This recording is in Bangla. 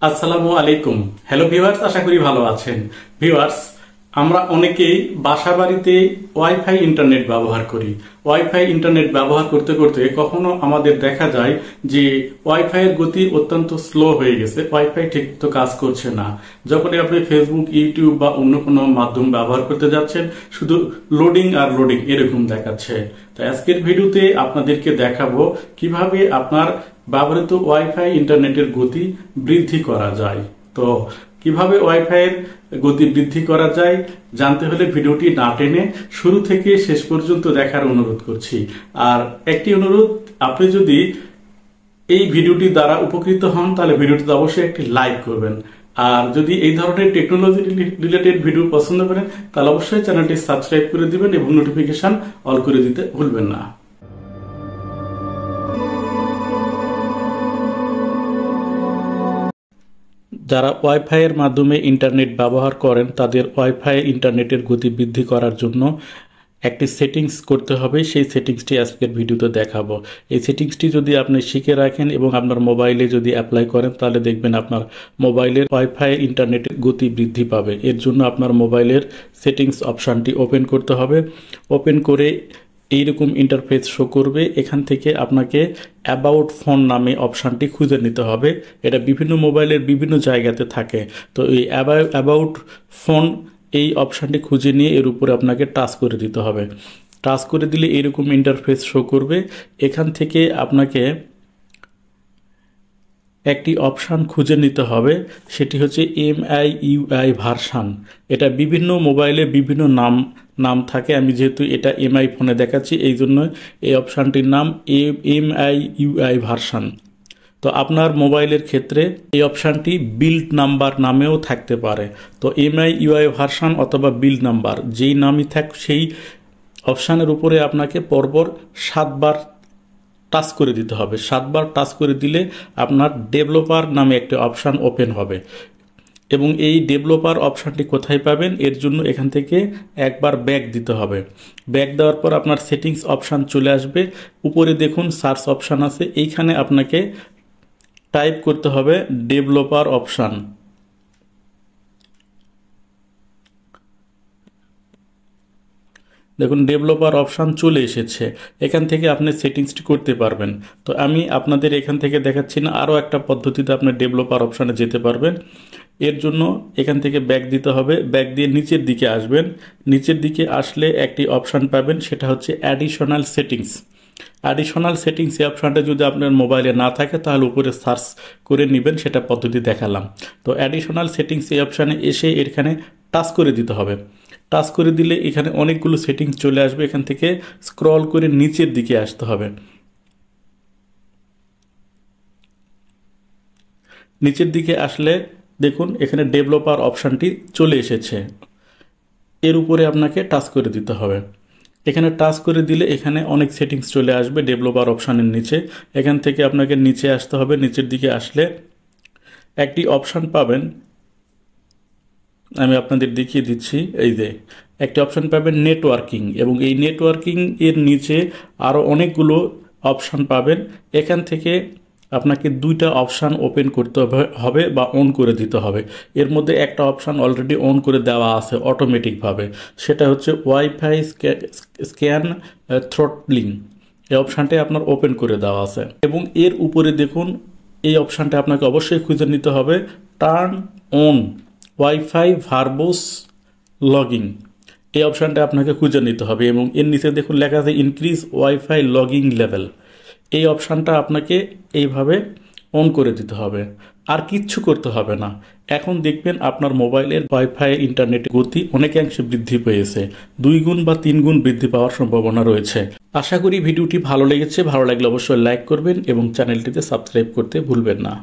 আসসালামু আলাইকুম। হ্যালো ভিউয়ার্স, আশা করি ভালো আছেন। ভিউয়ার্স, আমরা অনেকেই বাসা বাড়িতে ওয়াইফাই ইন্টারনেট ব্যবহার করি। ওয়াইফাই ইন্টারনেট ব্যবহার করতে করতে কখনো আমাদের দেখা যায় যে ওয়াইফাই এর গতি অত্যন্ত স্লো হয়ে গেছে, ওয়াইফাই ঠিক তো কাজ করছে না। যখনই আপনি ফেসবুক, ইউটিউব বা অন্য কোনো মাধ্যম ব্যবহার করতে যাচ্ছেন, শুধু লোডিং আর লোডিং এরকম দেখাচ্ছে। তো আজকের ভিডিওতে আপনাদেরকে দেখাবো কিভাবে আপনার ব্যবহৃত ওয়াইফাই ইন্টারনেটের গতি বৃদ্ধি করা যায়। তো কিভাবে ওয়াইফাই এর গতি বৃদ্ধি করা যায় জানতে হলে ভিডিওটি না টেনে শুরু থেকে শেষ পর্যন্ত দেখার অনুরোধ করছি। আর একটি অনুরোধ, আপনি যদি এই ভিডিওটি দ্বারা উপকৃত হন তাহলে ভিডিওটিতে অবশ্যই একটি লাইক করবেন। আর যদি এই ধরনের টেকনোলজি রিলেটেড ভিডিও পছন্দ করেন তাহলে অবশ্যই চ্যানেলটি সাবস্ক্রাইব করে দিবেন এবং নোটিফিকেশন অল করে দিতে ভুলবেন না। যারা ওয়াইফাই এর মাধ্যমে ইন্টারনেট ব্যবহার করেন তাদের ওয়াইফাই ইন্টারনেটের গতি বৃদ্ধি করার জন্য একটি সেটিংস করতে হবে। সেই সেটিংসটি আজকের ভিডিওতে দেখাবো। এই সেটিংসটি যদি আপনি শিখে রাখেন এবং আপনার মোবাইলে যদি অ্যাপ্লাই করেন তাহলে দেখবেন আপনার মোবাইলের ওয়াইফাই ইন্টারনেটের গতি বৃদ্ধি পাবে। এর জন্য আপনার মোবাইলের সেটিংস অপশানটি ওপেন করতে হবে। ওপেন করে এইরকম ইন্টারফেস শো করবে। এখান থেকে আপনাকে অ্যাবাউট ফোন নামে অপশানটি খুঁজে নিতে হবে। এটা বিভিন্ন মোবাইলের বিভিন্ন জায়গাতে থাকে। তো এই অ্যাবাউট ফোন এই অপশানটি খুঁজে নিয়ে এর উপরে আপনাকে টাচ করে দিতে হবে। টাচ করে দিলে এরকম ইন্টারফেস শো করবে। এখান থেকে আপনাকে একটি অপশান খুঁজে নিতে হবে, সেটি হচ্ছে MIUI ভার্সান। এটা বিভিন্ন মোবাইলে বিভিন্ন নাম থাকে। আমি যেহেতু এটা MI ফোনে দেখাচ্ছি এই জন্য এই অপশানটির নাম MIUI ভার্সান। তো আপনার মোবাইলের ক্ষেত্রে এই অপশানটি বিল্ড নাম্বার নামেও থাকতে পারে। তো MIUI ভার্সান অথবা বিল্ড নাম্বার যেই নামই থাক সেই অপশানের উপরে আপনাকে পরপর 7 বার টাচ করে দিতে হবে। 7 বার টাচ করে দিলে আপনার ডেভেলপার নামে একটি অপশান ওপেন হবে। এবং এই ডেভেলপার অপশানটি কোথায় পাবেন, এর জন্য এখান থেকে একবার ব্যাক দিতে হবে। ব্যাক দেওয়ার পর আপনার সেটিংস অপশান চলে আসবে। উপরে দেখুন সার্চ অপশান আছে, এইখানে আপনাকে টাইপ করতে হবে ডেভেলপার অপশান। দেখুন ডেভেলপার অপশান চলে এসেছে। এখান থেকে আপনি সেটিংসটি করতে পারবেন। তো আমি আপনাদের এখান থেকে দেখাচ্ছি না, আরও একটা পদ্ধতিতে আপনি ডেভেলপার অপশানে যেতে পারবেন। এর জন্য এখান থেকে ব্যাক দিতে হবে। ব্যাক দিয়ে নিচের দিকে আসবেন। নিচের দিকে আসলে একটি অপশান পাবেন, সেটা হচ্ছে অ্যাডিশনাল সেটিংস। অ্যাডিশনাল সেটিংস এই অপশানটা যদি আপনার মোবাইলে না থাকে তাহলে উপরে সার্চ করে নেবেন, সেটা পদ্ধতি দেখালাম। তো অ্যাডিশনাল সেটিংস এই অপশানে এসে এখানে টাচ করে দিতে হবে। টাচ করে দিলে এখানে অনেকগুলো সেটিংস চলে আসবে। এখান থেকে স্ক্রল করে নিচের দিকে আসতে হবে। নিচের দিকে আসলে দেখুন এখানে ডেভেলপার অপশানটি চলে এসেছে। এর উপরে আপনাকে টাচ করে দিতে হবে। এখানে টাচ করে দিলে এখানে অনেক সেটিংস চলে আসবে ডেভেলপার অপশানের নিচে। এখান থেকে আপনাকে নিচে আসতে হবে। নিচের দিকে আসলে একটি অপশান পাবেন, আমি আপনাদের দেখিয়ে দিচ্ছি। এই যে একটি অপশান পাবেন নেটওয়ার্কিং, এবং এই নেটওয়ার্কিং এর নিচে আরও অনেকগুলো অপশান পাবেন। এখান থেকে আপনাকে 2টা অপশান ওপেন করতে হবে বা অন করে দিতে হবে। এর মধ্যে একটা অপশান অলরেডি অন করে দেওয়া আছে অটোমেটিকভাবে, সেটা হচ্ছে ওয়াইফাই স্ক্যান থ্রটলিং। এই অপশানটাই আপনার ওপেন করে দেওয়া আছে। এবং এর উপরে দেখুন এই অপশানটা আপনাকে অবশ্যই খুঁজে নিতে হবে, turn on wifi verbose logging. এই অপশানটা আপনাকে খুঁজে নিতে হবে। এবং এর নিচে দেখুন লেখা আছে ইনক্রিজ ওয়াইফাই লগিং লেভেল। এই অপশানটা আপনাকে এইভাবে অন করে দিতে হবে, আর কিচ্ছু করতে হবে না। এখন দেখবেন আপনার মোবাইলের ওয়াইফাই ইন্টারনেটের গতি অনেকাংশে বৃদ্ধি পেয়েছে। 2 গুণ বা 3 গুণ বৃদ্ধি পাওয়ার সম্ভাবনা রয়েছে। আশা করি ভিডিওটি ভালো লেগেছে। ভালো লাগলে অবশ্যই লাইক করবেন এবং চ্যানেলটিতে সাবস্ক্রাইব করতে ভুলবেন না।